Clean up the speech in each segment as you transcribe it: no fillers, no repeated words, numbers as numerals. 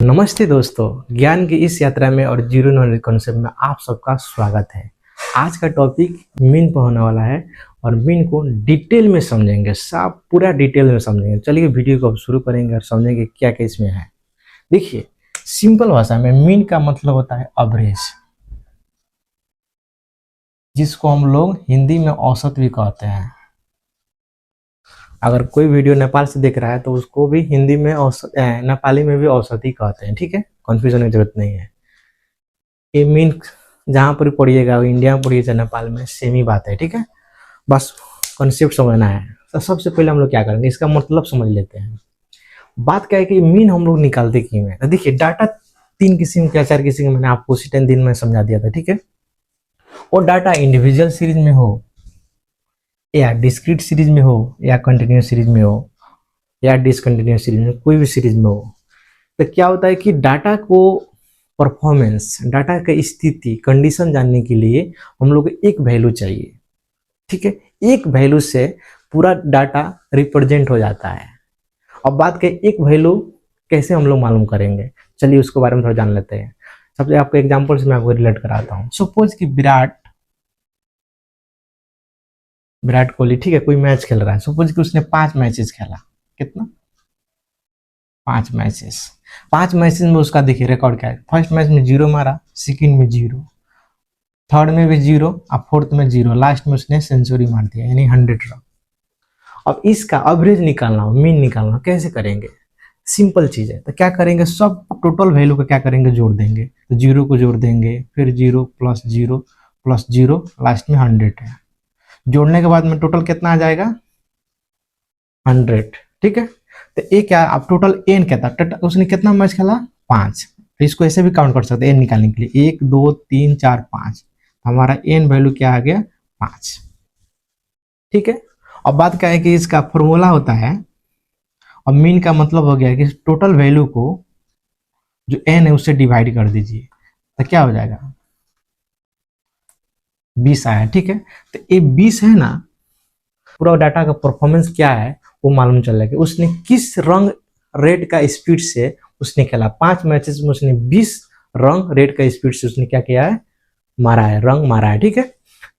नमस्ते दोस्तों, ज्ञान की इस यात्रा में और जीरो नॉलेज कॉन्सेप्ट में आप सबका स्वागत है। आज का टॉपिक मीन पर होने वाला है और मीन को डिटेल में समझेंगे, सब पूरा डिटेल में समझेंगे। चलिए वीडियो को अब शुरू करेंगे और समझेंगे क्या क्या इसमें है। देखिए, सिंपल भाषा में मीन का मतलब होता है एवरेज, जिसको हम लोग हिंदी में औसत भी कहते हैं। अगर कोई वीडियो नेपाल से देख रहा है तो उसको भी हिंदी में औसत, नेपाली में भी औसत ही कहते हैं। ठीक है, कंफ्यूजन की जरूरत नहीं है। ये मीन जहाँ पर पढ़िएगा, इंडिया में पढ़िए चाहे नेपाल में, सेम ही बात है। ठीक है, बस कॉन्सेप्ट समझना है। तो सबसे पहले हम लोग क्या करेंगे, इसका मतलब समझ लेते हैं। बात क्या है कि मीन हम लोग निकालते क्यों है। तो देखिए, डाटा तीन किस्म के, चार किस्म के, मैंने आपको उसी 10 दिन में समझा दिया था। ठीक है, और डाटा इंडिविजुअल सीरीज में हो या डिस्क्रीट सीरीज में हो या कंटिन्यूस सीरीज में हो या डिसकंटिन्यूस सीरीज में, कोई भी सीरीज में हो, तो क्या होता है कि डाटा को परफॉर्मेंस, डाटा की स्थिति, कंडीशन जानने के लिए हम लोग को एक वैल्यू चाहिए। ठीक है, एक वैल्यू से पूरा डाटा रिप्रेजेंट हो जाता है। अब बात करें एक वैल्यू कैसे हम लोग मालूम करेंगे, चलिए उसके बारे में थोड़ा जान लेते हैं। सबसे आपको एग्जांपल से मैं आपको रिलेट कराता हूँ। सपोज कि विराट कोहली, ठीक है, कोई मैच खेल रहा है। सपोज कि उसने 5 मैचेस खेला। कितना? 5 मैचेस। 5 मैचेस में उसका देखिए रिकॉर्ड क्या है। फर्स्ट मैच में 0 मारा, सेकंड में 0, थर्ड में भी 0 और फोर्थ में 0, लास्ट में उसने सेंचुरी मार दिया, यानी 100 रन। अब इसका एवरेज निकालना हो, मीन निकालना हो, कैसे करेंगे? सिंपल चीज है। तो क्या करेंगे, सब टोटल वैल्यू को क्या करेंगे, जोड़ देंगे। तो 0 को जोड़ देंगे, फिर 0 प्लस 0 प्लस 0, लास्ट में 100 है। जोड़ने के बाद में टोटल कितना आ जाएगा? 100। ठीक है, तो ये क्या, आप टोटल एन कहता, उसने कितना मैच खेला? 5। तो इसको ऐसे भी काउंट कर सकते हैं एन निकालने के लिए, 1 2 3 4 5। हमारा एन वैल्यू क्या आ गया? 5। ठीक है, अब बात क्या है कि इसका फॉर्मूला होता है, और मीन का मतलब हो गया कि टोटल वैल्यू को जो एन है उससे डिवाइड कर दीजिए, तो क्या हो जाएगा? 20 आया। ठीक है, तो ये 20 है ना, पूरा डाटा का परफॉर्मेंस क्या है वो मालूम चल रहा है कि उसने किस रंग रेट का स्पीड से उसने खेला। 5 मैचेस में उसने 20 रंग रेट का स्पीड से उसने क्या किया है, मारा है, रंग मारा है। ठीक है,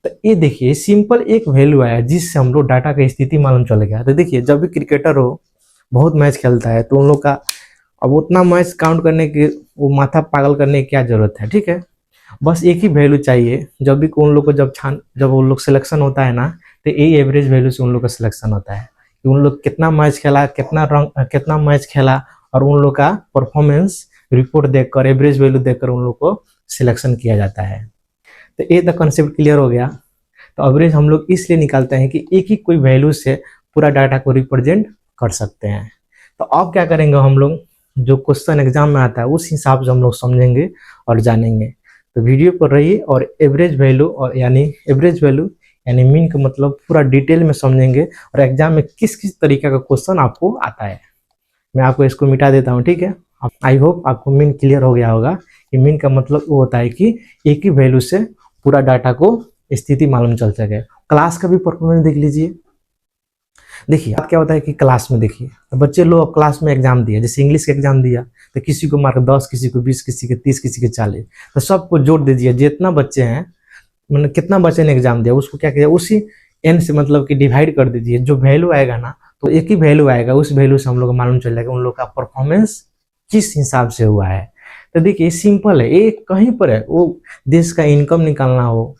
तो ये देखिए सिंपल एक वैल्यू आया जिससे हम लोग डाटा की स्थिति मालूम चल गया। तो देखिए, जब भी क्रिकेटर हो, बहुत मैच खेलता है, तो उन लोग का अब उतना मैच काउंट करने की, वो माथा पागल करने की क्या जरूरत है। ठीक है, बस एक ही वैल्यू चाहिए। जब भी उन लोग को जब उन लोग सिलेक्शन होता है ना, तो यही एवरेज वैल्यू से उन लोग का सिलेक्शन होता है कि उन लोग कितना मैच खेला, कितना मैच खेला, और उन लोग का परफॉर्मेंस रिपोर्ट देखकर, एवरेज वैल्यू देखकर उन लोग को सिलेक्शन किया जाता है। तो ये तो कंसेप्ट क्लियर हो गया। तो एवरेज हम लोग इसलिए निकालते हैं कि एक ही कोई वैल्यू से पूरा डाटा को रिप्रेजेंट कर सकते हैं। तो अब क्या करेंगे हम लोग, जो क्वेश्चन एग्जाम में आता है उस हिसाब से हम लोग समझेंगे और जानेंगे। तो वीडियो पर रहिए और एवरेज वैल्यू, और यानी मीन का मतलब पूरा डिटेल में समझेंगे, और एग्जाम में किस किस तरीके का क्वेश्चन आपको आता है। मैं आपको इसको मिटा देता हूँ। ठीक है, आई होप आपको मीन क्लियर हो गया होगा कि मीन का मतलब वो होता है कि एक ही वैल्यू से पूरा डाटा को स्थिति मालूम चल सके। क्लास का भी परफॉर्मेंस देख लीजिए। देखिए अब क्या होता है कि क्लास में देखिए, तो बच्चे लोग क्लास में एग्जाम दिया, जैसे इंग्लिश का एग्जाम दिया, तो किसी को मार्क 10, किसी को 20, किसी के 30, किसी के 40, तो सबको जोड़ दीजिए। जितना बच्चे हैं, मतलब कितना बच्चे ने एग्जाम दिया, उसको क्या किया, उसी एन से मतलब कि डिवाइड कर दीजिए। जो वैल्यू आएगा ना, तो एक ही वैल्यू आएगा, उस वैल्यू से हम लोग को मालूम चल जाएगा उन लोग का परफॉर्मेंस किस हिसाब से हुआ है। तो देखिए सिंपल है, ये कहीं पर है, वो देश का इनकम निकालना हो,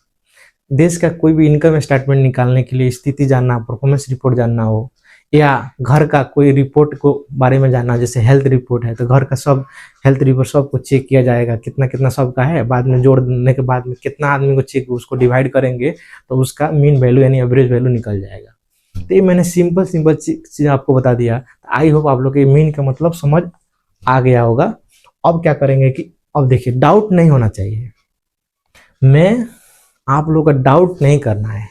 देश का कोई भी इनकम स्टेटमेंट निकालने के लिए स्थिति जानना, परफॉर्मेंस रिपोर्ट जानना हो, या घर का कोई रिपोर्ट को बारे में जानना, जैसे हेल्थ रिपोर्ट है तो घर का सब हेल्थ रिपोर्ट सबको चेक किया जाएगा, कितना कितना सबका है, बाद में जोड़ने के बाद में कितना आदमी को चेक, उसको डिवाइड करेंगे तो उसका मीन वैल्यू यानी एवरेज वैल्यू निकल जाएगा। तो ये मैंने सिंपल चीज आपको बता दिया। आई होप आप लोग के मीन का मतलब समझ आ गया होगा। अब क्या करेंगे कि अब देखिए, डाउट नहीं होना चाहिए, मैं आप लोग का डाउट नहीं करना है।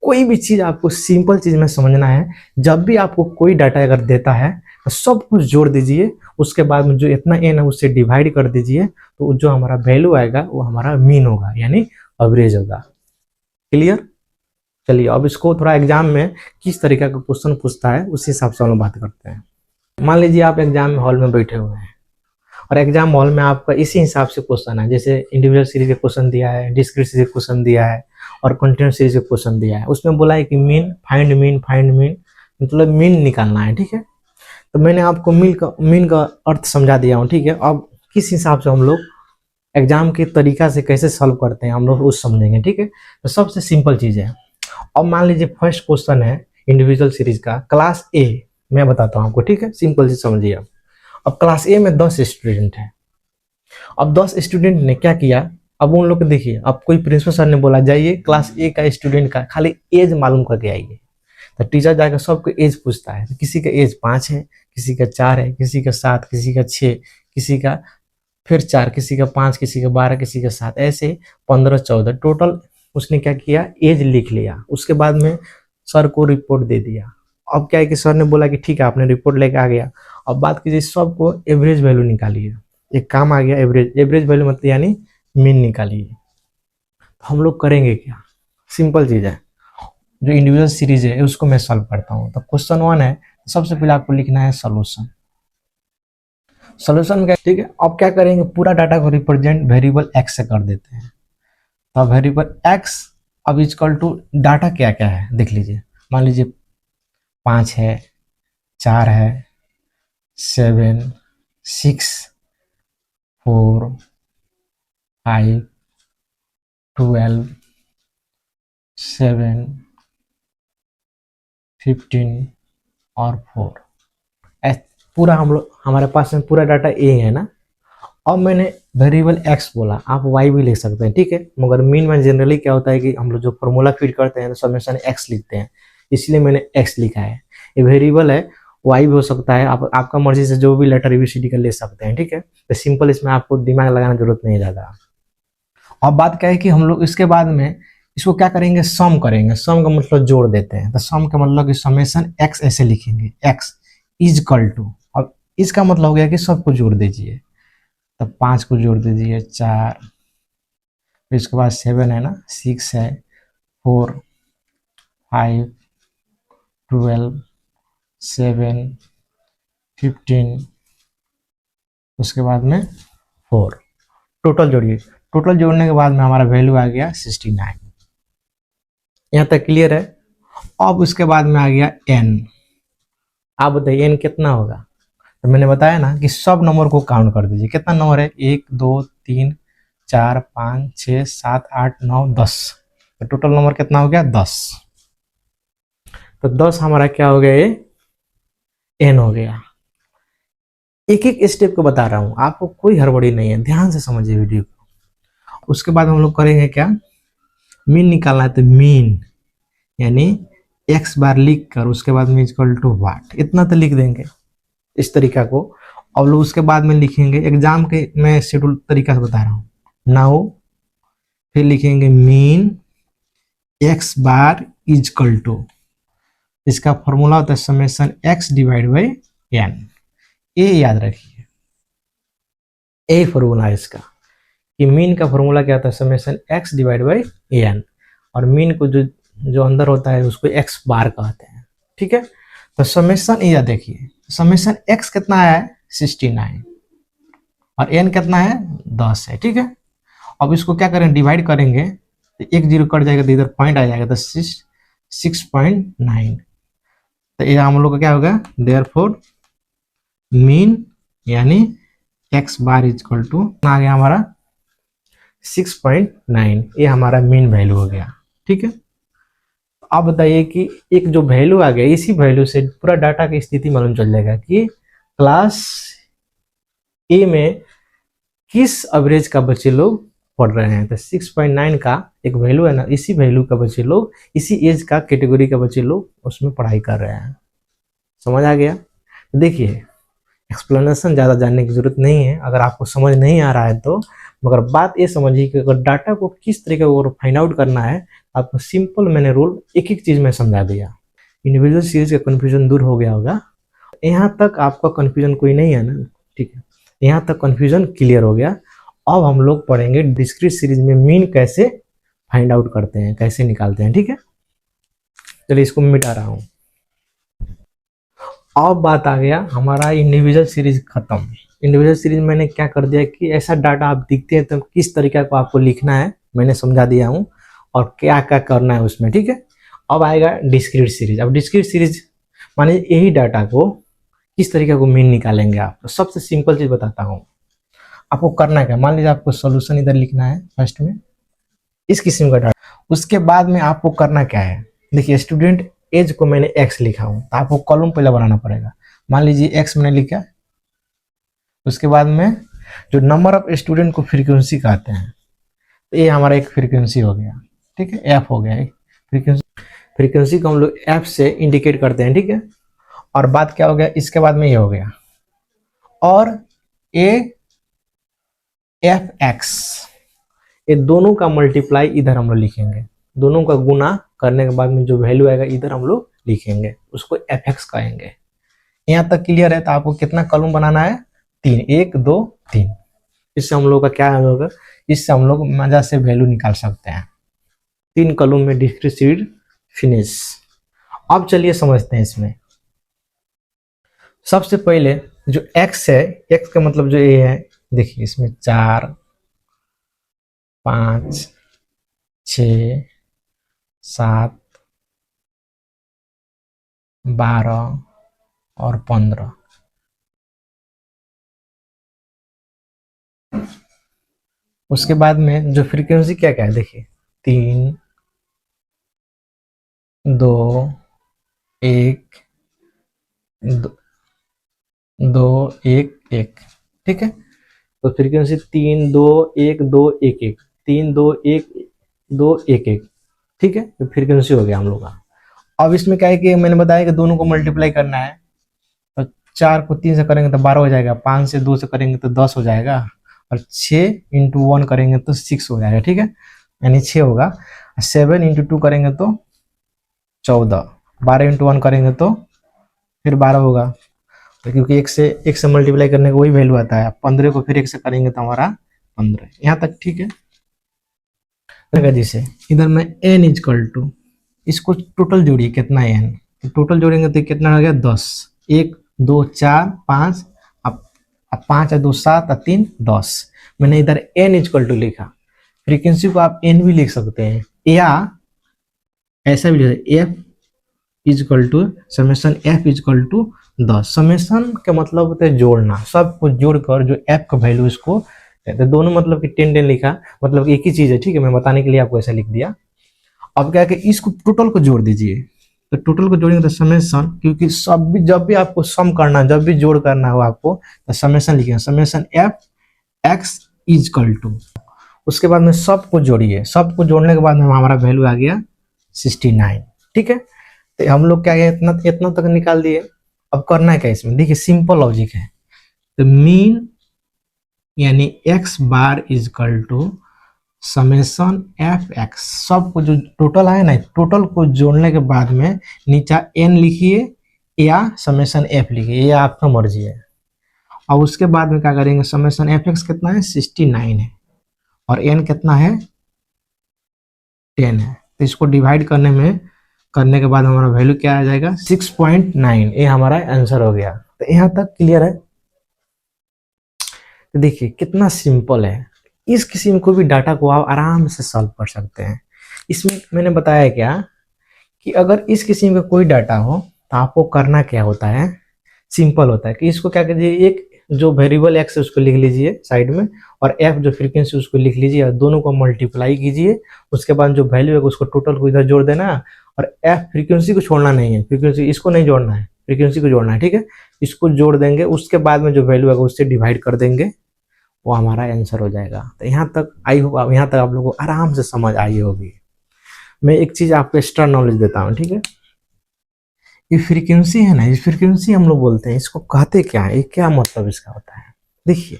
कोई भी चीज आपको सिंपल चीज में समझना है। जब भी आपको कोई डाटा अगर देता है तो सब कुछ जोड़ दीजिए, उसके बाद में जो इतना एन है उससे डिवाइड कर दीजिए, तो जो हमारा वैल्यू आएगा वो हमारा मीन होगा, यानी एवरेज होगा। क्लियर? चलिए अब इसको थोड़ा एग्जाम में किस तरीके का क्वेश्चन पूछता है उस हिसाब से हम लोग बात करते हैं। मान लीजिए आप एग्जाम हॉल में बैठे हुए हैं और एग्जाम हॉल में आपका इसी हिसाब से क्वेश्चन है, जैसे इंडिविजुअल सीरीज का क्वेश्चन दिया है, डिस्क्रीट सीरीज क्वेश्चन दिया है और कंटीन्यूअस सीरीज का क्वेश्चन दिया है। उसमें बोला है कि फाइंड मीन मतलब मीन निकालना है, ठीक है। तो मैंने आपको मीन का अर्थ समझा दिया हूँ, ठीक है। अब किस हिसाब से हम लोग एग्जाम के तरीका से कैसे सॉल्व करते हैं हम लोग उस समझेंगे, ठीक है। तो सबसे सिंपल चीज़ है, अब मान लीजिए फर्स्ट क्वेश्चन है इंडिविजुअल सीरीज का, क्लास ए, मैं बताता हूँ आपको, ठीक है, सिंपल से समझिए। अब क्लास ए में 10 स्टूडेंट हैं। अब 10 स्टूडेंट ने क्या किया, अब उन लोग को देखिए, अब कोई प्रिंसिपल सर ने बोला जाइए क्लास ए का स्टूडेंट का खाली एज मालूम करके आइए। तो टीचर जाकर सबको एज पूछता है, तो किसी का एज 5 है, किसी का 4 है, किसी का 7, किसी का 6, किसी का फिर 4, किसी का 5, किसी का 12, किसी का 7, ऐसे 15, 14 टोटल। उसने क्या किया, एज लिख लिया। उसके बाद में सर को रिपोर्ट दे दिया। अब क्या है कि सर ने बोला कि ठीक है, आपने रिपोर्ट लेके आ गया, अब बात कीजिए सबको एवरेज वैल्यू निकालिए। एक काम आ गया, एवरेज वैल्यू मतलब यानी मीन निकालिए। हम लोग करेंगे क्या, सिंपल चीज़ है, जो इंडिविजुअल सीरीज है उसको मैं सॉल्व करता हूँ। तो क्वेश्चन 1 है, सबसे पहले आपको लिखना है सोल्यूशन। सोल्यूशन का, ठीक है। अब क्या करेंगे, पूरा डाटा को रिप्रेजेंट वेरिएबल एक्स से कर देते हैं। तो वेरिएबल एक्स अब इक्वल टू डाटा क्या क्या है देख लीजिए। मान लीजिए 5 है, 4 है, 7, 6, 4, 5, 12, 7, 15 और 4। पूरा हम लोग, हमारे पास में पूरा डाटा ए है ना। अब मैंने वेरिएबल एक्स बोला, आप वाई भी लिख सकते हैं, ठीक है। मगर मीन में जनरली क्या होता है कि हम लोग जो फॉर्मूला फिट करते हैं तो समेशन एक्स लिखते हैं, इसलिए मैंने एक्स लिखा है। ये वेरिएबल है, वाई भी हो सकता है, आप आपका मर्जी से जो भी लेटर एबीसीडी का ले सकते हैं, ठीक है। तो सिंपल, इसमें आपको दिमाग लगाने की जरूरत नहीं ज़्यादा। अब बात क्या है कि हम लोग इसके बाद में इसको क्या करेंगे, सम करेंगे। सम का मतलब जोड़ देते हैं। तो सम का मतलब कि समेशन एक्स ऐसे लिखेंगे, एक्स इज इक्वल टू, अब इसका मतलब हो गया कि सबको जोड़ दीजिए। तब 5 को जोड़ दीजिए, 4, फिर इसके बाद 7 है ना, 6 है, 4, 5, 12, 7, 15, उसके बाद में 4, टोटल जोड़िए। टोटल जोड़ने के बाद में हमारा वैल्यू आ गया 69। यहाँ तक क्लियर है। अब उसके बाद में आ गया n। आप बताइए n कितना होगा। तो मैंने बताया ना कि सब नंबर को काउंट कर दीजिए। कितना नंबर है, 1, 2, 3, 4, 5, 6, 7, 8, 9, 10। तो टोटल नंबर कितना हो गया, 10। तो 10 हमारा क्या हो गया, ये n हो गया। एक एक स्टेप को बता रहा हूं, आपको कोई हड़बड़ी नहीं है, ध्यान से समझिए वीडियो को। उसके बाद हम लोग करेंगे क्या, मीन निकालना है। तो मीन यानी एक्स बार लिख कर उसके बाद में इक्वल टू वाट, इतना तो लिख देंगे इस तरीका को। और लोग उसके बाद में लिखेंगे, एग्जाम के मैं शेड्यूल तरीका से बता रहा हूँ। नाउ फिर लिखेंगे mean x bar equal to, इसका फॉर्मूला होता है summation x divide by n. ये याद रखिए, ए फॉर्मूला है इसका, कि मीन का फॉर्मूला क्या होता है, summation x divide by n. और मीन को जो अंदर होता है उसको एक्स बार कहते हैं, ठीक है। तो समेशन ये देखिए, समेशन एक्स कितना है, 69, और एन कितना है, 10 है, ठीक है। अब इसको क्या करें, डिवाइड करेंगे तो 1 0 कट जाएगा, तो इधर पॉइंट आ जाएगा, तो 6.9। तो ये हम लोग का क्या होगा, देयरफॉर मीन यानी एक्स बार इक्वल टू आ गया हमारा 6.9। ये हमारा मीन वैल्यू हो गया, ठीक है। आप बताइए कि एक जो वैल्यू आ गया, इसी वैल्यू से पूरा डाटा की स्थिति मालूम चल जाएगा कि क्लास ए में किस एवरेज का बच्चे लोग पढ़ रहे हैं। तो 6.9 का एक वैल्यू है ना, इसी वैल्यू का बच्चे लोग, इसी एज का कैटेगरी का बच्चे लोग उसमें पढ़ाई कर रहे हैं। समझ आ गया। देखिए, एक्सप्लेनेशन ज़्यादा जानने की जरूरत नहीं है अगर आपको समझ नहीं आ रहा है तो। मगर बात ये समझिए कि अगर डाटा को किस तरीके से फाइंड आउट करना है, आपको सिंपल मैंने रूल एक एक चीज़ में समझा दिया। इंडिविजुअल सीरीज का कन्फ्यूजन दूर हो गया होगा। यहाँ तक आपका कन्फ्यूजन कोई नहीं है ना, ठीक है। यहाँ तक कन्फ्यूजन क्लियर हो गया। अब हम लोग पढ़ेंगे डिस्क्रीट सीरीज में मीन कैसे फाइंड आउट करते हैं, कैसे निकालते हैं, ठीक है। चलिए इसको मिटा रहा हूँ। अब बात आ गया हमारा इंडिविजुअल सीरीज खत्म, इंडिविजुअल सीरीज मैंने क्या कर दिया कि ऐसा डाटा आप दिखते हैं तो किस तरीके को आपको लिखना है मैंने समझा दिया हूँ और क्या क्या करना है उसमें, ठीक है। अब आएगा डिस्क्रीट सीरीज। अब डिस्क्रीट सीरीज माने यही डाटा को किस तरीके को मीन निकालेंगे आप। तो सबसे सिंपल चीज बताता हूँ आपको करना क्या। मान लीजिए आपको सोल्यूशन इधर लिखना है फर्स्ट में इस किस्म का डाटा, उसके बाद में आपको करना क्या है। देखिए स्टूडेंट एज को मैंने एक्स लिखा हूँ तो आपको कॉलम पहले बनाना पड़ेगा। मान लीजिए एक्स मैंने लिखा, उसके बाद में जो नंबर ऑफ स्टूडेंट को फ्रीक्वेंसी कहते हैं तो ये हमारा एक फ्रीक्वेंसी हो गया, ठीक है, एफ हो गया। फ्रीक्वेंसी को हम लोग एफ से इंडिकेट करते हैं, ठीक है। और बात क्या हो गया, इसके बाद में ये हो गया और ए एफ एक्स, ये दोनों का मल्टीप्लाई इधर हम लोग लिखेंगे, दोनों का गुना करने के बाद में जो वैल्यू आएगा इधर हम लोग लिखेंगे, उसको एफ एक्स कहेंगे। यहाँ तक क्लियर है। तो आपको कितना कॉलम बनाना है, 3, 1 2 3। इससे हम लोग का क्या होगा, इससे हम लोग मजा से वैल्यू निकाल सकते हैं। 3 कॉलम में डिस्क्रीट सीरीज फिनिश। अब चलिए समझते हैं इसमें। सबसे पहले जो x है, x का मतलब जो ये है, देखिए इसमें 4 5 6 7 12 और 15। उसके बाद में जो फ्रीक्वेंसी क्या क्या है, देखिए 3 2 1 2 1 1, ठीक है। तो फ्रीक्वेंसी 3 2 1 2 1 1, 3 2 1 2 1 1, ठीक है। तो फ्रीक्वेंसी हो गया हम लोग का। अब इसमें क्या है कि मैंने बताया कि दोनों को मल्टीप्लाई करना है। तो 4 को 3 से करेंगे तो 12 हो जाएगा, 5 से 2 से करेंगे तो 10 हो जाएगा, और 6 × 1 करेंगे तो 6 हो जाएगा, ठीक है, यानी 6 होगा। 7 × 2 करेंगे तो 14, 12 × 1 करेंगे तो फिर 12 होगा। तो क्योंकि एक से मल्टीप्लाई करने का वही वैल्यू आता है। 15 को फिर 1 से करेंगे तो हमारा 15, यहाँ तक ठीक है। जैसे इधर में n = इसको टोटल जोड़िए, कितना है n, तो टोटल जोड़ेंगे तो कितना हो गया 10, 1 2 4 5, अब 5 2 7 3 10। मैंने इधर n = लिखा। फ्रीक्वेंसी को आप n भी लिख सकते हैं या ऐसा भी लिख सकते, f=f=10। समेशन का मतलब होता है जोड़ना, सब कुछ जोड़कर जो f का वैल्यू इसको तो दोनों मतलब कि 10 10 लिखा, मतलब एक ही चीज है, ठीक है। मैं बताने के लिए आपको ऐसा लिख दिया। अब क्या है कि इसको टोटल को जोड़ दीजिए, तो टोटल को जोड़ेंगे तो समेशन, क्योंकि सब भी जब भी आपको सम करना, जब भी जोड़ करना हो आपको तो समेशन लिखिए, समेशन f(x)=। उसके बाद में सब को जोड़िए, सब को जोड़ने के बाद में हमारा वैल्यू आ गया 69, ठीक है। तो हम लोग क्या है इतना तक निकाल दिए। अब करना है क्या इसमें, देखिए सिंपल लॉजिक है। तो मीन यानी x⁻= समेशन f(x), सबको जो टोटल है ना, टोटल को जोड़ने के बाद में नीचा n लिखिए या समेशन f लिखिए, ये आपका मर्जी है। और उसके बाद में क्या करेंगे, समेशन f(x) कितना है 69 है और n कितना है 10 है। तो इसको डिवाइड करने के बाद हमारा वैल्यू क्या आ जाएगा 6.9, ये हमारा आंसर हो गया। तो यहाँ तक क्लियर है। तो देखिए कितना सिंपल है। इस किस्म को भी डाटा को आप आराम से सॉल्व कर सकते हैं। इसमें मैंने बताया क्या कि अगर इस किस्म का कोई डाटा हो तो आपको करना क्या होता है, सिंपल होता है कि इसको क्या कीजिए, एक जो वेरिएबल एक्स है उसको लिख लीजिए साइड में, और एफ जो फ्रीक्वेंसी उसको लिख लीजिए, और दोनों को मल्टीप्लाई कीजिए। उसके बाद जो वैल्यू है उसको टोटल को इधर जोड़ देना, और एफ फ्रीक्वेंसी को छोड़ना नहीं है, फ्रीक्वेंसी इसको नहीं जोड़ना है, फ्रीक्वेंसी को जोड़ना है, ठीक है। इसको जोड़ देंगे, उसके बाद में जो वैल्यू है उससे डिवाइड कर देंगे, वो हमारा आंसर हो जाएगा। तो यहाँ तक आई हो, यहाँ तक आप लोगों को आराम से समझ आई होगी। मैं एक चीज आपको एक्स्ट्रा नॉलेज देता हूँ, ठीक है। ये फ्रीक्वेंसी है ना, इस फ्रीक्वेंसी हम लोग बोलते हैं, इसको कहते क्या है, ये क्या मतलब इसका होता है। देखिए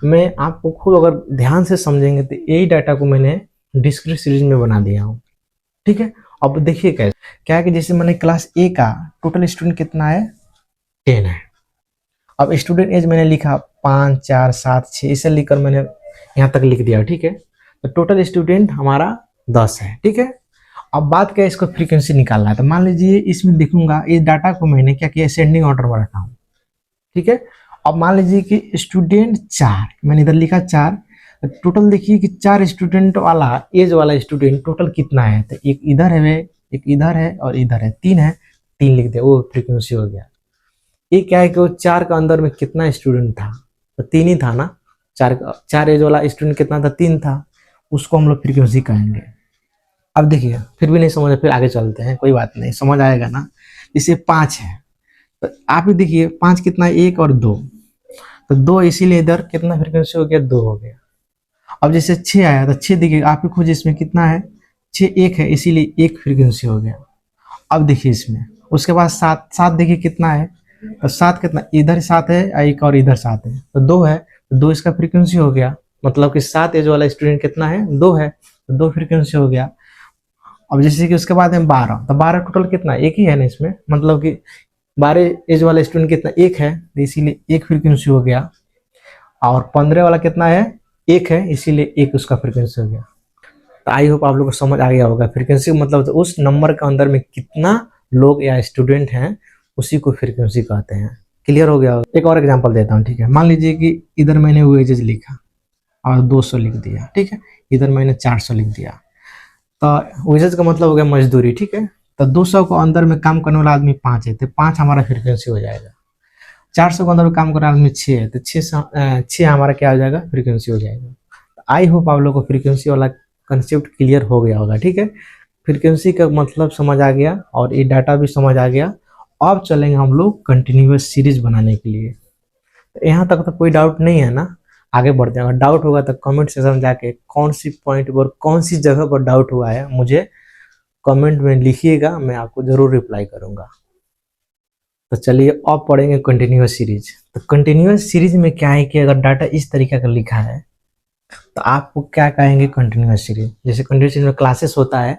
मैं आपको खुद अगर ध्यान से समझेंगे तो यही डाटा को मैंने डिस्क्रीट सीरीज में बना दिया हूँ, ठीक है। अब देखिए कैसे, क्या है कि जैसे मैंने क्लास ए का टोटल स्टूडेंट कितना है 10 है। अब स्टूडेंट एज मैंने लिखा 5 4 7 6, इसे लिखकर मैंने यहाँ तक लिख दिया, ठीक है। तो टोटल स्टूडेंट हमारा 10 है, ठीक है। अब बात क्या है, इसको फ्रीक्वेंसी निकालना है। तो मान लीजिए इसमें देखूंगा, इस डाटा को मैंने क्या किया, असेंडिंग ऑर्डर में रखा हूँ, ठीक है। अब मान लीजिए कि स्टूडेंट 4, मैंने इधर लिखा 4, टोटल देखिए कि 4 स्टूडेंट वाला एज वाला स्टूडेंट टोटल कितना है, तो एक इधर है, एक इधर है और इधर है, 3 है, 3 लिख दे, वो फ्रीक्वेंसी हो गया। ये क्या है कि वो 4 का अंदर में कितना स्टूडेंट था, तो 3 ही था ना, 4 एज वाला स्टूडेंट कितना था, 3 था, उसको हम लोग फ्रीक्वेंसी कहेंगे। अब देखिए फिर भी नहीं समझ, फिर आगे चलते हैं, कोई बात नहीं, समझ आएगा ना। इसे 5 है, तो आप ही देखिए 5 कितना है, 1 और 2, तो 2, इसीलिए इधर कितना फ्रीक्वेंसी हो गया, 2 हो गया। अब जैसे 6 आया, तो 6 देखिए आप ही खोजिए, इसमें कितना है, 6 1 है, इसीलिए 1 फ्रीक्वेंसी हो गया। अब देखिए इसमें, उसके बाद 7, 7 देखिए कितना है, तो 7 कितना, इधर 7 है, एक और इधर 7 है, तो 2 है, तो 2 इसका फ्रीक्वेंसी हो गया, मतलब कि 7 एज वाला स्टूडेंट कितना है, 2 है, तो 2 फ्रीक्वेंसी हो गया। अब जैसे कि उसके बाद है 12, तो 12 टोटल कितना, एक ही है ना इसमें, मतलब कि 12 एज वाला स्टूडेंट कितना, 1 है, तो इसीलिए 1 फ्रीक्वेंसी हो गया। और 15 वाला कितना है, 1 है, इसीलिए 1 उसका फ्रीक्वेंसी हो गया। तो आई होप आप लोग को समझ आ गया होगा, फ्रीक्वेंसी मतलब तो उस नंबर के अंदर में कितना लोग या स्टूडेंट हैं, उसी को फ्रीक्वेंसी कहते हैं। क्लियर हो गया होगा। एक और एग्जांपल देता हूँ, ठीक है। मान लीजिए कि इधर मैंने वेजेज लिखा और 200 लिख दिया, ठीक है, इधर मैंने 400 लिख दिया, तो वेजेज का मतलब हो गया मजदूरी, ठीक है। तो 200 को अंदर में काम करने वाला आदमी 5 है, तो 5 हमारा फ्रीक्वेंसी हो जाएगा। 400 को अंदर में काम करने वाला आदमी 6 है, तो 6 हमारा क्या हो जाएगा, फ्रीक्वेंसी हो जाएगा। आई होप आप लोग को फ्रीक्वेंसी वाला कंसेप्ट क्लियर हो गया होगा, ठीक है। फ्रीक्वेंसी का मतलब समझ आ गया और ये डाटा भी समझ आ गया। अब चलेंगे हम लोग कंटिन्यूअस सीरीज बनाने के लिए। तो यहाँ तक तो कोई डाउट नहीं है ना, आगे बढ़ते हैं। अगर डाउट होगा तो कमेंट सेक्शन में जाके कौन सी पॉइंट पर, कौन सी जगह पर डाउट हुआ है, मुझे कमेंट में लिखिएगा, मैं आपको जरूर रिप्लाई करूंगा। तो चलिए अब पढ़ेंगे कंटिन्यूअस सीरीज। तो कंटिन्यूअस सीरीज में क्या है कि अगर डाटा इस तरीके का लिखा है तो आपको क्या कहेंगे, कंटिन्यूअस सीरीज। जैसे कंटिन्यूअस सीरीज में क्लासेस होता है,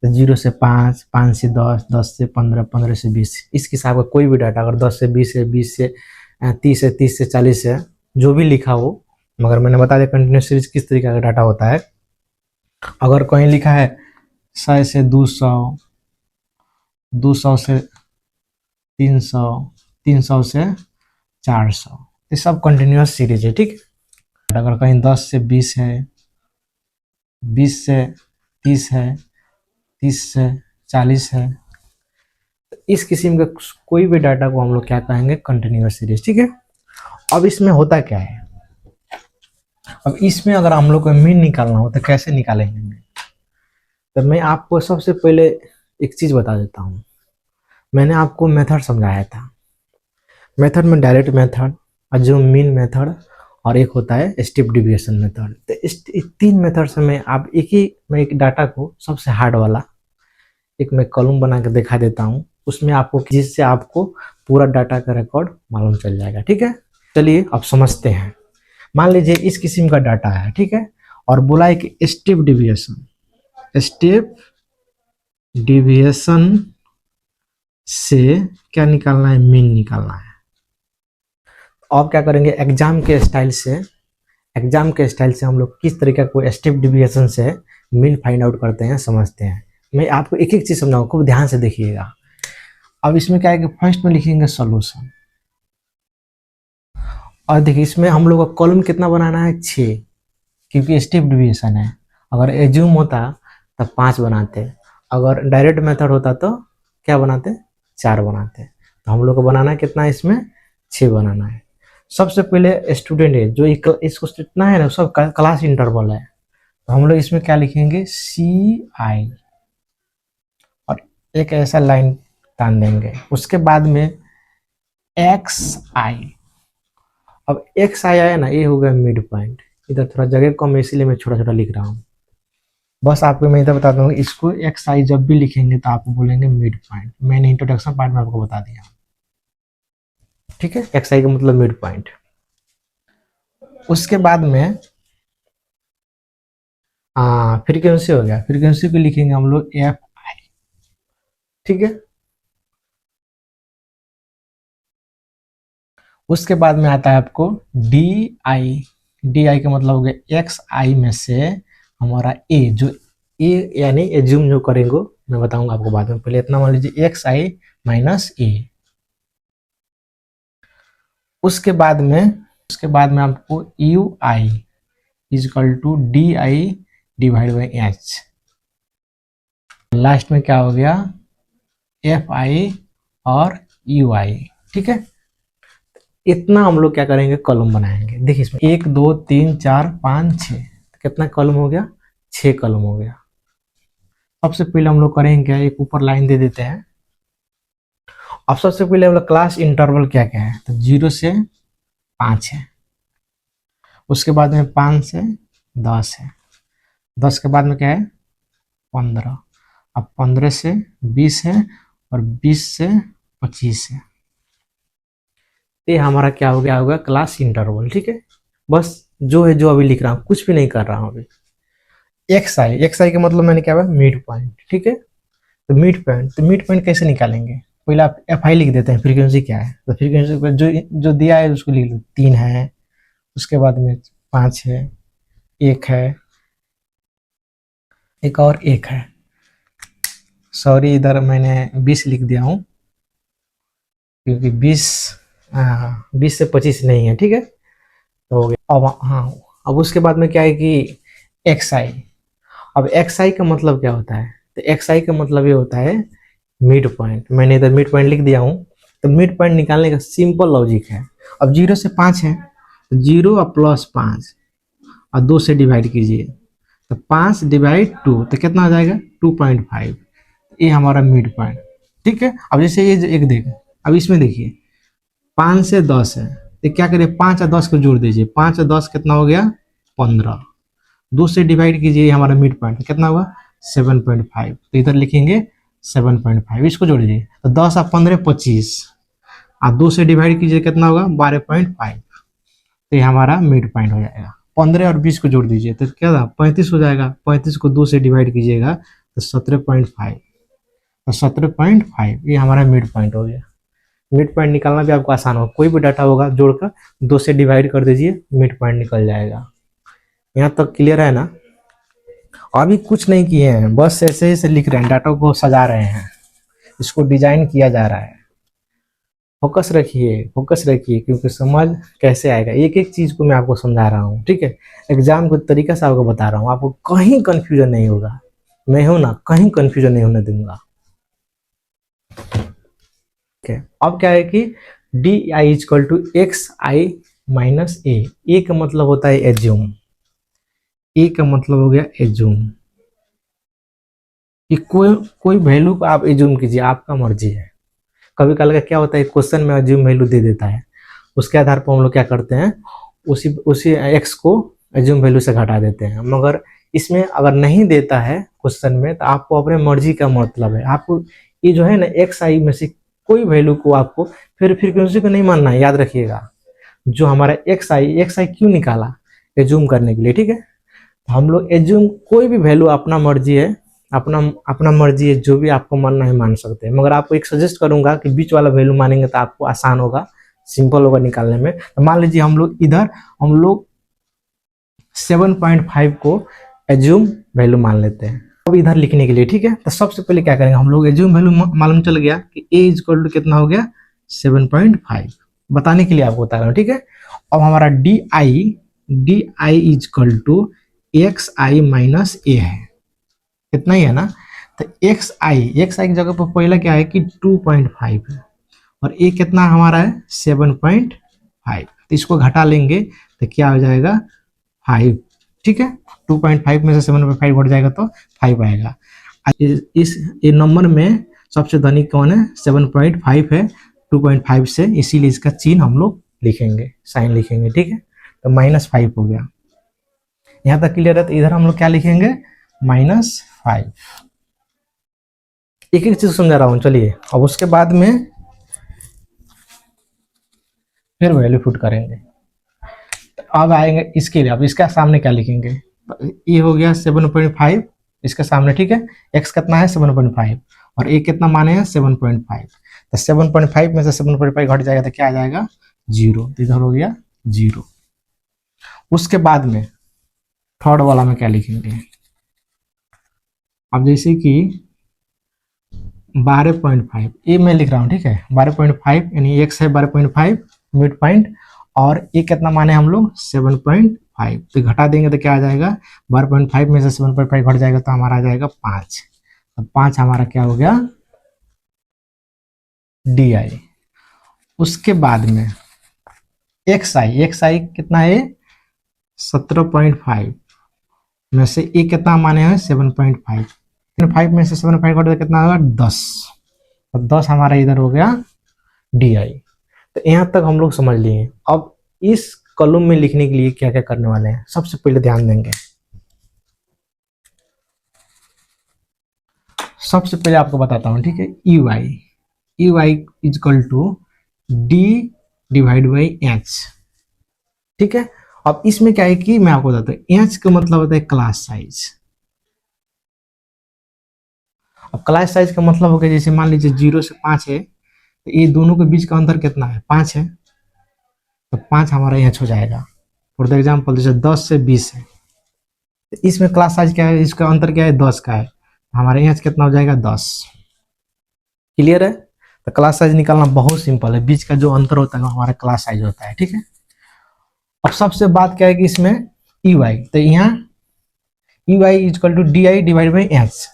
तो 0 से 5, 5 से 10, 10 से 15, 15 से 20, इस हिसाब का कोई भी डाटा, अगर 10 से 20 है, 20 से 30 है, 30 से 40 है, जो भी लिखा हो। मगर मैंने बता दिया कंटिन्यूअस सीरीज किस तरीके का डाटा होता है। अगर कहीं लिखा है 100 से 200, 200 से 300, 300 से 400, ये सब कंटिन्यूअस सीरीज है, ठीक। अगर कहीं 10 से 20 है, 20 से 30 है, 30 से 40 है, तो इस किस्म का कोई भी डाटा को हम लोग क्या कहेंगे, कंटिन्यूअस सीरीज, ठीक है। अब इसमें होता क्या है, अब इसमें अगर हम लोग को मीन निकालना हो तो कैसे निकालेंगे मीन। तो मैं आपको सबसे पहले एक चीज बता देता हूँ। मैंने आपको मेथड समझाया था, मेथड में direct method, assume mean method, और एक होता है स्टेप डिविएशन मेथड। तो इस 3 मेथड से मैं आप एक डाटा को सबसे हार्ड वाला एक मैं कॉलम बना के दिखा देता हूँ, उसमें आपको, जिससे आपको पूरा डाटा का रिकॉर्ड मालूम चल जाएगा, ठीक है। चलिए अब समझते हैं। मान लीजिए इस किस्म का डाटा है, ठीक है, और बोला है कि स्टेप डिविएशन, स्टेप डिविएशन से क्या निकालना है, मीन निकालना है। अब क्या करेंगे, एग्जाम के स्टाइल से हम लोग किस तरीके को स्टेप डिविएशन से मीन फाइंड आउट करते हैं, समझते हैं। मैं आपको एक एक चीज समझाऊंगा, खूब ध्यान से देखिएगा। अब इसमें क्या है कि फर्स्ट में लिखेंगे सॉल्यूशन, और देखिए इसमें हम लोग का कॉलम कितना बनाना है, 6, क्योंकि स्टेप डिविएशन है। अगर एज्यूम होता तब 5 बनाते, अगर डायरेक्ट मेथड होता तो क्या बनाते, 4 बनाते। तो हम लोग को बनाना कितना है, इसमें 6 बनाना है। सबसे पहले स्टूडेंट है, जो इसको कितना है ना, सब क्लास इंटरवल है, तो हम लोग इसमें क्या लिखेंगे, CI, और एक ऐसा लाइन तान देंगे। उसके बाद में XI, अब XI आया ना, ये हो गया मिड पॉइंट। इधर थोड़ा जगह कम है, इसीलिए मैं छोटा छोटा लिख रहा हूँ। बस आपको मैं इधर बता दूंगा, इसको XI जब भी लिखेंगे तो आप बोलेंगे मिड पॉइंट। मैंने इंट्रोडक्शन पार्ट में आपको बता दिया, ठीक है। XI का मतलब मिड पॉइंट। उसके बाद में फ्रीक्वेंसी हो गया, फ्रीक्वेंसी को लिखेंगे हम लोग FI, ठीक है। उसके बाद में आता है आपको DI, DI का मतलब हो गया XI में से हमारा A, जो A यानी एज्यूम जो करेंगे मैं बताऊंगा आपको बाद में, पहले इतना मान लीजिए XI माइनस A। उसके बाद में आपको u i equal to d I divide by h, last में क्या हो गया एफ आई और यू आई। ठीक है, इतना हम लोग क्या करेंगे कॉलम बनाएंगे। देखिए इसमें 1 2 3 4 5 6, कितना कॉलम हो गया 6 कॉलम हो गया। सबसे पहले हम लोग करेंगे क्या, एक ऊपर लाइन दे देते हैं। अब सबसे पहले हम लोग क्लास इंटरवल क्या क्या है, तो 0 से 5 है, उसके बाद में 5 से 10 है, 10 के बाद में क्या है 15, अब 15 से 20 है और 20 से 25 है। ये हमारा क्या हो गया होगा क्लास इंटरवल। ठीक है, बस जो है जो अभी लिख रहा हूँ, कुछ भी नहीं कर रहा हूँ अभी। एक्स आई का मतलब मैंने क्या हुआ मिड पॉइंट। ठीक है, तो मिड पॉइंट कैसे निकालेंगे, पहले आप एफ आई लिख देते हैं, फ्रीक्वेंसी क्या है, तो फ्रीक्वेंसी जो जो दिया है उसको लिख लो, 3 है, उसके बाद में 5 है, 1 है, एक और 1 है, सॉरी इधर मैंने 20 लिख दिया हूँ क्योंकि 20 से 25 नहीं है। ठीक है, तो हो गया। अब हाँ, अब उसके बाद में क्या है कि एक्स आई, अब एक्स आई का मतलब क्या होता है, तो एक्स आई का मतलब ये होता है मिड पॉइंट। मैंने इधर मिड पॉइंट लिख दिया हूँ, तो मिड पॉइंट निकालने का सिंपल लॉजिक है। अब 0 से 5 है, तो 0 और प्लस 5 और 2 से डिवाइड कीजिए, तो 5 डिवाइड 2 तो कितना आ जाएगा 2.5, ये हमारा मिड पॉइंट। ठीक है, अब जैसे ये एक देखें, अब इसमें देखिए 5 से 10 है, तो क्या करिए 5 और 10 को जोड़ दीजिए, 5 और 10 कितना हो गया 15, 2 से डिवाइड कीजिए हमारा मिड पॉइंट कितना हुआ 7.5, तो इधर लिखेंगे 7.5, इसको जोड़ दीजिए, तो 10 और 15 25 और 2 से डिवाइड कीजिए कितना होगा 12.5, तो ये हमारा मिड पॉइंट हो जाएगा। 15 और 20 को जोड़ दीजिए तो क्या था 35 हो जाएगा, 35 को 2 से डिवाइड कीजिएगा तो 17.5, तो 17.5 ये हमारा मिड पॉइंट हो गया। मिड पॉइंट निकालना भी आपको आसान होगा, कोई भी डाटा होगा जोड़कर 2 से डिवाइड कर दीजिए, मिड पॉइंट निकल जाएगा। यहाँ तक क्लियर है ना। अभी कुछ नहीं किए हैं, बस ऐसे ही से लिख रहे हैं, डाटा को सजा रहे हैं, इसको डिजाइन किया जा रहा है। फोकस रखिए क्योंकि समझ कैसे आएगा, एक एक चीज को मैं आपको समझा रहा हूँ। ठीक है, एग्जाम को तरीका से आपको बता रहा हूँ, आपको कहीं कंफ्यूजन नहीं होगा, मैं हूं ना, कहीं कंफ्यूजन नहीं होने दूंगा। Okay. अब क्या है कि D I equal to X I minus A का मतलब होता है एज्यूम, ए का मतलब हो गया एज्यूम, कि कोई वैल्यू को आप एज्यूम कीजिए, आपका मर्जी है। कभी कभी का क्या होता है क्वेश्चन में एज्यूम वैल्यू दे देता है, उसके आधार पर हम लोग क्या करते हैं उसी एक्स को एज्यूम वैल्यू से घटा देते हैं। मगर इसमें अगर नहीं देता है क्वेश्चन में, तो आपको अपने मर्जी का मतलब है, आपको ये जो है ना एक्स आई में से कोई वैल्यू को आपको फिर फ्रीक्वेंसी को नहीं मानना है। याद रखिएगा, जो हमारा एक्स आई क्यों निकाला एज्यूम करने के लिए। ठीक है, हम लोग एज्यूम कोई भी वैल्यू अपना मर्जी है, अपना मर्जी है, जो भी आपको मानना है मान सकते हैं। मगर आपको एक सजेस्ट करूंगा कि बीच वाला वैल्यू मानेंगे तो आपको आसान होगा, सिंपल होगा निकालने में। तो मान लीजिए हम लोग 7.5 को एज्यूम वैल्यू मान लेते हैं अब इधर लिखने के लिए। ठीक है, तो सबसे पहले क्या करेंगे, हम लोग एज्यूम वैल्यू मालूम चल गया कि ए इक्वल टू कितना हो गया 7.5, बताने के लिए आपको बता रहा हूँ। ठीक है, अब हमारा D I equal to X I minus A है, कितना ही है ना। तो एक्स आई की जगह पर पहला क्या है कि 2.5 है और ए कितना हमारा है 7.5, तो इसको घटा लेंगे तो क्या हो जाएगा 5। ठीक है, 2.5 में से 7.5 घट जाएगा तो 5 आएगा। इस नंबर में सबसे धनिक कौन है 7.5 है 2.5 से, इसीलिए इसका चिन्ह हम लोग लिखेंगे, साइन लिखेंगे। ठीक है, तो -5 हो गया। यहाँ तक क्लियर है, तो इधर हम लोग क्या लिखेंगे -5। एक एक चीज समझा रहा हूँ, चलिए। अब उसके बाद में फिर वैल्यू पुट करेंगे, अब आएंगे इसके लिए। अब इसका सामने क्या लिखेंगे, ये हो गया 7.5 इसके सामने। ठीक है, x कितना है 7.5 और a कितना माने हैं 7.5, तो 7.5 में से 7.5 घट जाएगा तो क्या आ जाएगा 0, तो इधर हो गया 0। उसके बाद में थर्ड वाला में क्या लिखेंगे, अब जैसे कि 12.5 ये मैं लिख रहा हूँ। ठीक है, 12.5 यानी x है 12.5 मिड पॉइंट, और ये कितना माने हम लोग 7.5, तो घटा देंगे तो क्या आ जाएगा 12.5 में से 7.5 घट जाएगा तो हमारा आ जाएगा 5, तो 5 हमारा क्या हो गया डी आई। उसके बाद में एक्स आई कितना है 17.5 में से ये कितना माने हैं 7.5, 5 में से 7.5 घट कितना होगा 10, तो 10 हमारा इधर हो गया डी आई। तो यहाँ तक हम लोग समझ लिए। अब इस कॉलम में लिखने के लिए क्या क्या करने वाले हैं, सबसे पहले ध्यान देंगे, सबसे पहले आपको बताता हूँ, ठीक है, u i is equal to d divide by h, ठीक है। अब इसमें क्या है कि मैं आपको बताता हूँ, एच का मतलब होता है क्लास साइज। अब क्लास साइज का मतलब हो गया, जैसे मान लीजिए 0 से 5 है, तो ये दोनों के बीच का अंतर कितना है 5 है, तो 5 हमारा एच हो जाएगा। फॉर द एग्जाम्पल जैसे 10 से 20 है, तो इसमें क्लास साइज क्या है, इसका अंतर क्या है 10 का है, हमारे एच कितना हो जाएगा 10। क्लियर है। तो क्लास साइज निकालना बहुत सिंपल है, बीच का जो अंतर होता है वो हमारा क्लास साइज होता है, ठीक है। अब सबसे बात क्या है कि इसमें यू आई, तो यहाँ u i is equal to d I divide by h.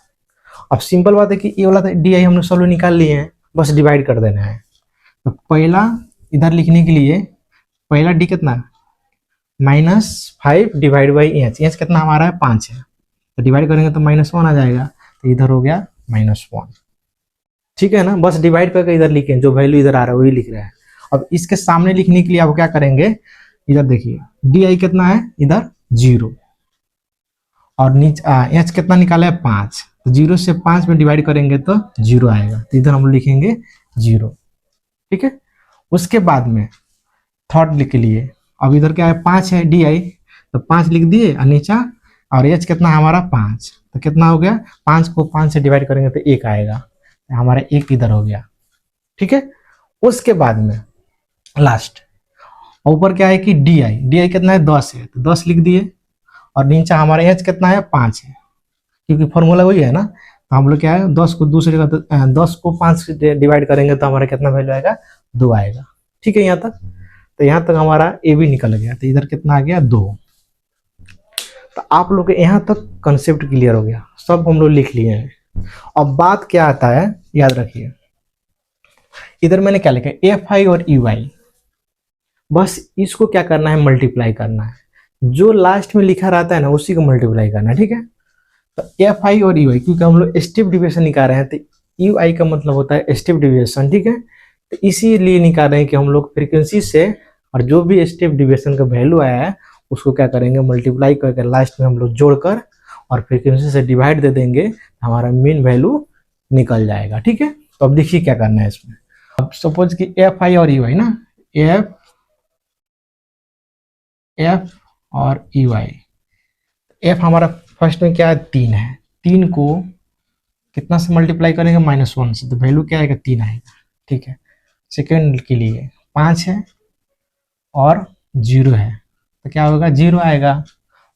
अब सिंपल बात है कि ये वाला डी आई हम लोग सोल्व निकाल लिए हैं, बस डिवाइड कर देना है। तो पहला इधर लिखने के लिए पहला डी कितना -5 डिवाइड बाई एच, एच कितना हमारा है 5 है, तो डिवाइड करेंगे तो -1 आ जाएगा, तो इधर हो गया -1, ठीक है ना। बस डिवाइड करके इधर लिखें, जो वैल्यू इधर आ रहा है वही लिख रहा है। अब इसके सामने लिखने के लिए आप क्या करेंगे, इधर देखिए डी आई कितना है इधर 0, और नीचे एच कितना निकाला है 5, तो 0 से 5 में डिवाइड करेंगे तो 0 आएगा, तो इधर हम लिखेंगे 0, ठीक है। उसके बाद में थर्ड लिख लिए, अब इधर क्या है 5 है डी आई, तो 5 लिख दिए और नीचा, और एच कितना हमारा 5, तो कितना हो गया 5 को 5 से डिवाइड करेंगे तो 1 आएगा, हमारा 1 इधर हो गया, ठीक है। उसके बाद में लास्ट ऊपर क्या है कि डी आई कितना है 10 है, तो 10 लिख दिए, और नीचे हमारा एच कितना है 5 है, क्योंकि फॉर्मूला वही है ना, तो हम लोग क्या है 10 को दूसरे का 10 को 5 से डिवाइड करेंगे तो हमारा कितना वैल्यू आएगा 2 आएगा, ठीक है। यहाँ तक, तो यहाँ तक हमारा ए भी निकल गया, तो इधर कितना आ गया 2। तो आप लोग के यहाँ तक कंसेप्ट क्लियर हो गया, सब हम लोग लिख लिए हैं। अब बात क्या आता है, याद रखिए, इधर मैंने क्या लिखा है एफ आई और यू आई, बस इसको क्या करना है मल्टीप्लाई करना है, जो लास्ट में लिखा रहता है ना उसी को मल्टीप्लाई करना है, ठीक है। तो एफ आई और यू आई, क्योंकि हम लोग स्टेप डिविएशन निकाल रहे हैं, तो यू आई का मतलब होता है स्टेप डिविएशन, ठीक है। तो इसीलिए निकाल रहे हैं कि हम लोग फ्रीक्वेंसी से, और जो भी स्टेप डिविएशन का वैल्यू आया है उसको क्या करेंगे मल्टीप्लाई करके लास्ट में हम लोग जोड़कर और फ्रीक्वेंसी से डिवाइड दे देंगे, हमारा मीन वैल्यू निकल जाएगा, ठीक है। तो अब देखिए क्या करना है इसमें। अब सपोज कि एफ आई और यू आई ना, एफ और यू आई, एफ हमारा फर्स्ट में क्या है 3 है, 3 को कितना से मल्टीप्लाई करेंगे -1 से, तो वैल्यू क्या आएगा 3 आएगा, ठीक है। सेकेंड के लिए 5 है और 0 है, तो क्या होगा 0 आएगा।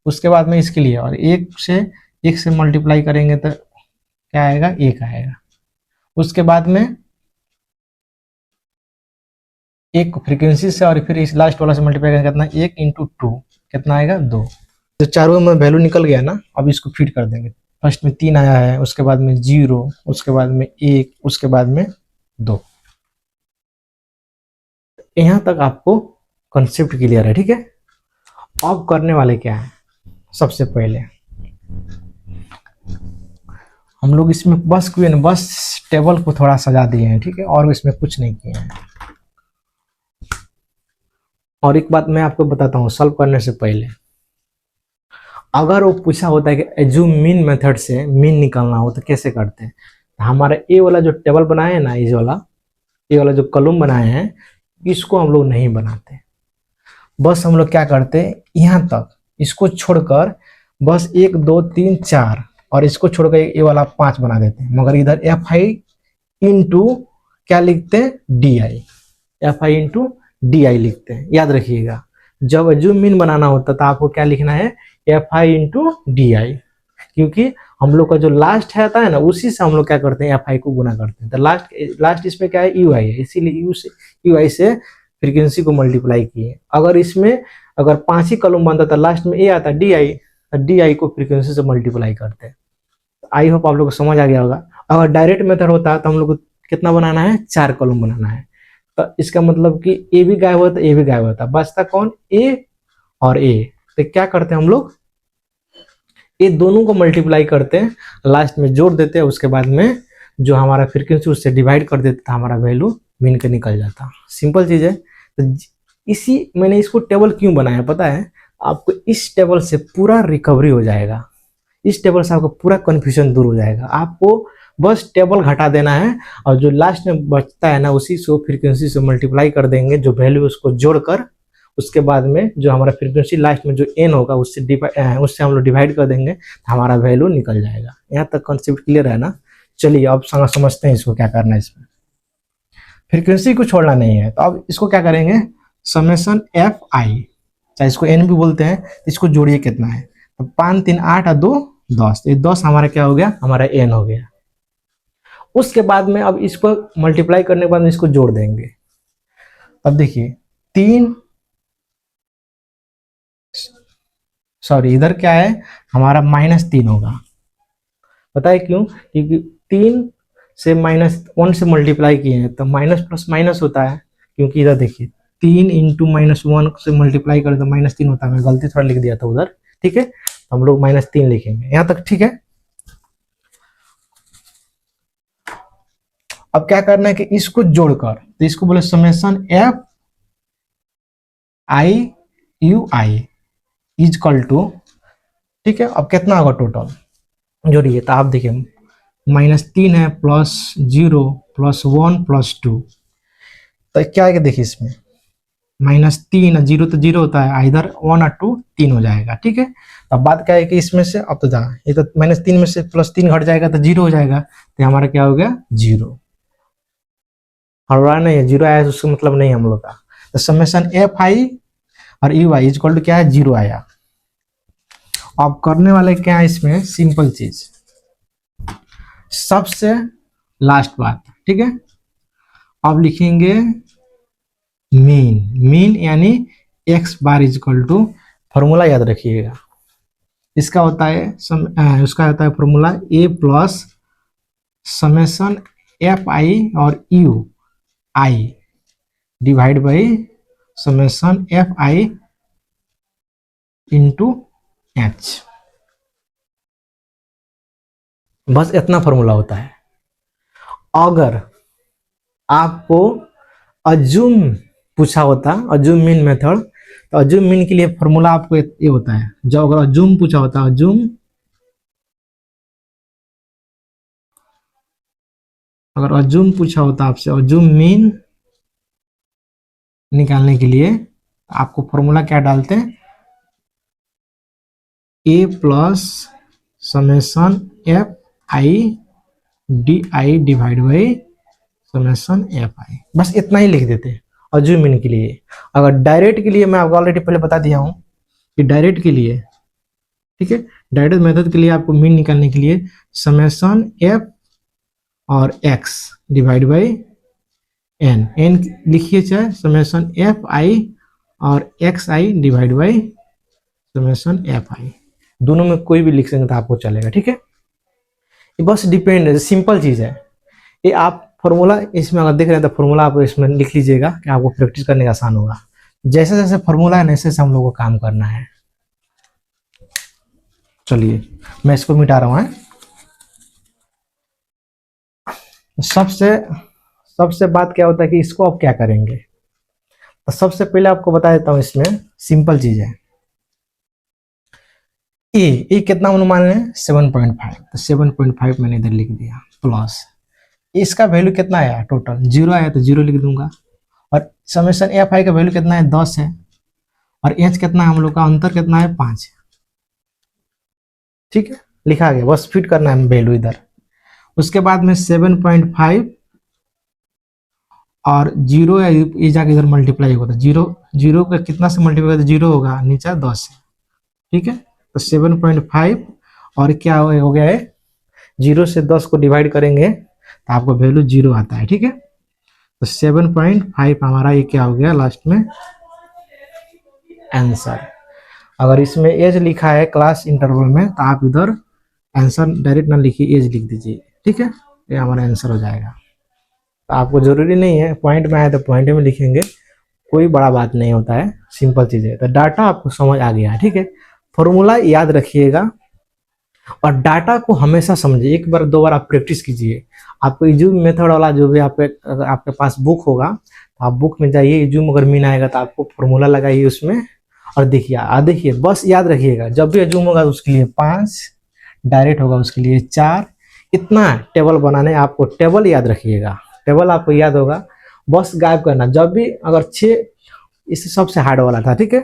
उसके बाद में इसके लिए और 1 से मल्टीप्लाई करेंगे तो क्या आएगा 1 आएगा। उसके बाद में 1 फ्रीक्वेंसी से और फिर इस लास्ट वाला से मल्टीप्लाई करेंगे कितना 1 × 2 कितना आएगा 2। तो चारों में वैल्यू निकल गया ना, अब इसको फिट कर देंगे। फर्स्ट में 3 आया है, उसके बाद में 0, उसके बाद में 1, उसके बाद में 2। यहाँ तक आपको कॉन्सेप्ट क्लियर है, ठीक है। अब करने वाले क्या है, सबसे पहले हम लोग इसमें बस टेबल को थोड़ा सजा दिए हैं, ठीक है, और इसमें कुछ नहीं किए हैं। और एक बात मैं आपको बताता हूँ, सॉल्व करने से पहले अगर वो पूछा होता है कि एज्यूम मीन मेथड से मीन निकालना हो तो कैसे करते हैं, हमारा ये वाला जो टेबल बनाए हैं ना, ये वाला जो कॉलम बनाए हैं, इसको हम लोग नहीं बनाते। बस हम लोग क्या करते हैं, यहाँ तक इसको छोड़कर बस 1 2 3 4 और इसको छोड़कर ये वाला 5 बना देते हैं, मगर इधर एफ आई इंटू क्या लिखते हैं D I, F I into D I लिखते हैं। याद रखिएगा, जब एज्यूम मीन बनाना होता है तो आपको क्या लिखना है F I into D I, क्योंकि हम लोग का जो लास्ट है आता है ना उसी से हम लोग क्या करते हैं एफ आई को गुना करते हैं। तो लास्ट इसमें क्या है यू आई है, इसीलिए यू आई से फ्रीक्वेंसी को मल्टीप्लाई किए। अगर इसमें अगर 5 ही कॉलम बनता था, लास्ट में ए आता डी आई, डी आई को फ्रीक्वेंसी से मल्टीप्लाई करते हैं। आई होप आप लोग को समझ आ गया होगा। अगर डायरेक्ट मेथड होता तो हम लोग को कितना बनाना है, 4 कॉलम बनाना है। तो इसका मतलब कि ए भी गायब होता, ए भी गायब होता, बचता कौन, ए और ए। तो क्या करते हैं हम लोग, ये दोनों को मल्टीप्लाई करते हैं, लास्ट में जोड़ देते हैं, उसके बाद में जो हमारा फ्रीक्वेंसी उससे डिवाइड कर देता है, हमारा वैल्यू मीन के निकल जाता। सिंपल चीज है। तो इसी मैंने इसको टेबल क्यों बनाया पता है आपको, इस टेबल से पूरा रिकवरी हो जाएगा, इस टेबल से आपका पूरा कंफ्यूजन दूर हो जाएगा। आपको बस टेबल घटा देना है और जो लास्ट में बचता है ना, उसी से फ्रीक्वेंसी से मल्टीप्लाई कर देंगे, जो वैल्यू उसको जोड़कर उसके बाद में जो हमारा फ्रीक्वेंसी लास्ट में जो एन होगा उससे हम लोग डिवाइड कर देंगे, तो हमारा वैल्यू निकल जाएगा। यहाँ तक कॉन्सेप्ट क्लियर है ना। चलिए अब समझते हैं इसको क्या करना है। इसमें फ्रीक्वेंसी को छोड़ना नहीं है, तो अब इसको क्या करेंगे, समेशन एफ आई, चाहे इसको एन भी बोलते हैं, इसको जोड़िए कितना है, तो 5 3 8 और 2 10, ये 10 हमारा क्या हो गया, हमारा एन हो गया। उसके बाद में अब इसको मल्टीप्लाई करने के बाद में इसको जोड़ देंगे। अब देखिए 3 सॉरी इधर क्या है हमारा -3 होगा, पता है क्यों, क्योंकि 3 से -1 से मल्टीप्लाई किए हैं तो माइनस प्लस माइनस होता है। क्योंकि इधर देखिए 3 इंटू -1 से मल्टीप्लाई करें तो -3 होता है, मैं गलती थोड़ा लिख दिया था उधर, ठीक है, तो हम लोग -3 लिखेंगे यहाँ तक, ठीक है। अब क्या करना है कि इसको जोड़कर, तो इसको बोले summation F i u i equal to, ठीक है। अब कितना होगा टोटल जोड़िए, तो आप देखिए -3 है +0 +1 +2, तो क्या है देखिए इसमें -3 0 तो 0 होता है, इधर 1 और 2 3 हो जाएगा, ठीक है। अब बात क्या है कि इसमें से अब तो ये तो -3 में से +3 घट जाएगा तो 0 हो जाएगा, तो हमारा क्या हो गया 0। हर रहा नहीं है 0 आया तो उसका मतलब नहीं हम लोग का, तो समेशन एफ आई और यू आई इक्वल टू क्या है 0 आया। अब करने वाले क्या है इसमें, सिंपल चीज, सबसे लास्ट बात, ठीक है। अब लिखेंगे मीन यानी x bar equal to, formula याद रखिएगा, इसका होता है उसका होता है formula a plus summation F I और U I divide by summation F I into H, बस इतना फॉर्मूला होता है। अगर आपको अज्यूम पूछा होता, अज्यूम मीन मेथड, तो अज्यूम मीन के लिए फॉर्मूला आपको ये होता है, जो अगर अज्यूम पूछा होता, अज्यूम पूछा होता आपसे, अज्यूम मीन निकालने के लिए आपको फॉर्मूला क्या डालते हैं, A plus summation F I D I divide by summation F I, बस इतना ही लिख देते हैं अज्यूम मीन के लिए। अगर डायरेक्ट के लिए मैं आपको ऑलरेडी पहले बता दिया हूं कि डायरेक्ट के लिए, ठीक है, डायरेक्ट मेथड के लिए आपको मीन निकालने के लिए समेशन एफ और एक्स डिवाइड बाई एन लिखिए, चाहे समेशन एफ आई और x I divide by summation F I, दोनों में कोई भी लिख सकते तो आपको चलेगा, ठीक है। ये बस डिपेंड है, सिंपल चीज है ये। आप फॉर्मूला इसमें अगर देख रहे हैं तो फॉर्मूला आप इसमें लिख लीजिएगा कि आपको प्रैक्टिस करने का आसान होगा। जैसे जैसे फॉर्मूला है वैसे हम लोग को काम करना है। चलिए मैं इसको मिटा रहा हूँ। सबसे बात क्या होता है कि इसको आप क्या करेंगे, तो सबसे पहले आपको बता देता हूँ, इसमें सिंपल चीज है। ए कितना अनुमान है 7.5, तो 7.5 मैंने इधर लिख दिया, प्लस इसका वैल्यू कितना आया टोटल 0 आया तो 0 लिख दूंगा, और समेशन एफ आई का वैल्यू कितना है 10 है, और एच कितना है हम लोग का अंतर कितना है 5, ठीक है, लिखा गया, बस फिट करना है वैल्यू इधर। उसके बाद में 7.5 और 0 ये जाके इधर मल्टीप्लाई होगा, तो 0 का कितना से मल्टीप्लाई होगा, 0 होगा, नीचे 10 है, ठीक है। तो 7.5 और क्या हो गया है 0 से 10 को डिवाइड करेंगे तो आपको वैल्यू 0 आता है, ठीक है। तो 7.5 हमारा ये क्या हो गया लास्ट में आंसर। अगर इसमें एज लिखा है क्लास इंटरवल में तो आप इधर आंसर डायरेक्ट ना लिखिए, एज लिख दीजिए, ठीक है, ये हमारा आंसर हो जाएगा। तो आपको जरूरी नहीं है पॉइंट में आए तो पॉइंट में लिखेंगे, कोई बड़ा बात नहीं होता है, सिंपल चीज़ है। तो डाटा आपको समझ आ गया है, ठीक है। फॉर्मूला याद रखिएगा और डाटा को हमेशा समझिए, एक बार दो बार आप प्रैक्टिस कीजिए। आपको इज्यूम मेथड वाला जो भी आपके पास बुक होगा तो आप बुक में जाइए, इज्यूम अगर मीन आएगा तो आपको फॉर्मूला लगाइए उसमें और देखिए बस याद रखिएगा, जब भी इज्यूम होगा उसके लिए 5, डायरेक्ट होगा उसके लिए 4, इतना टेबल बनाने, आपको टेबल याद रखिएगा, टेबल आपको याद होगा, बस गायब करना जब भी। अगर 6 इससे सबसे हार्ड वाला था, ठीक है,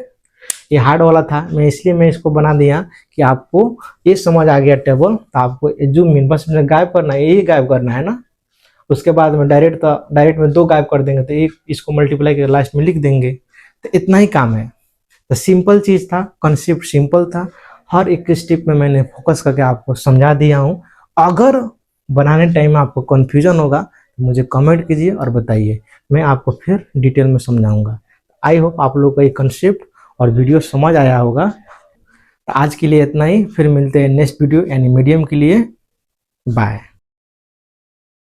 ये हार्ड वाला था, मैं इसलिए मैं इसको बना दिया कि आपको ये समझ आ गया टेबल, तो आपको जूम इन बस में गायब करना है, यही गायब करना है ना। उसके बाद में डायरेक्ट में 2 गायब कर देंगे तो एक इसको मल्टीप्लाई कर लास्ट में लिख देंगे, तो इतना ही काम है। तो सिंपल चीज़ था, कॉन्सेप्ट सिंपल था, हर एक स्टेप में मैंने फोकस करके आपको समझा दिया हूँ। अगर बनाने टाइम में आपको कन्फ्यूजन होगा तो मुझे कमेंट कीजिए और बताइए, मैं आपको फिर डिटेल में समझाऊंगा। आई होप आप लोग को ये कॉन्सेप्ट और वीडियो समझ आया होगा। तो आज के लिए इतना ही, फिर मिलते हैं नेक्स्ट वीडियो यानी मीडियम के लिए। बाय।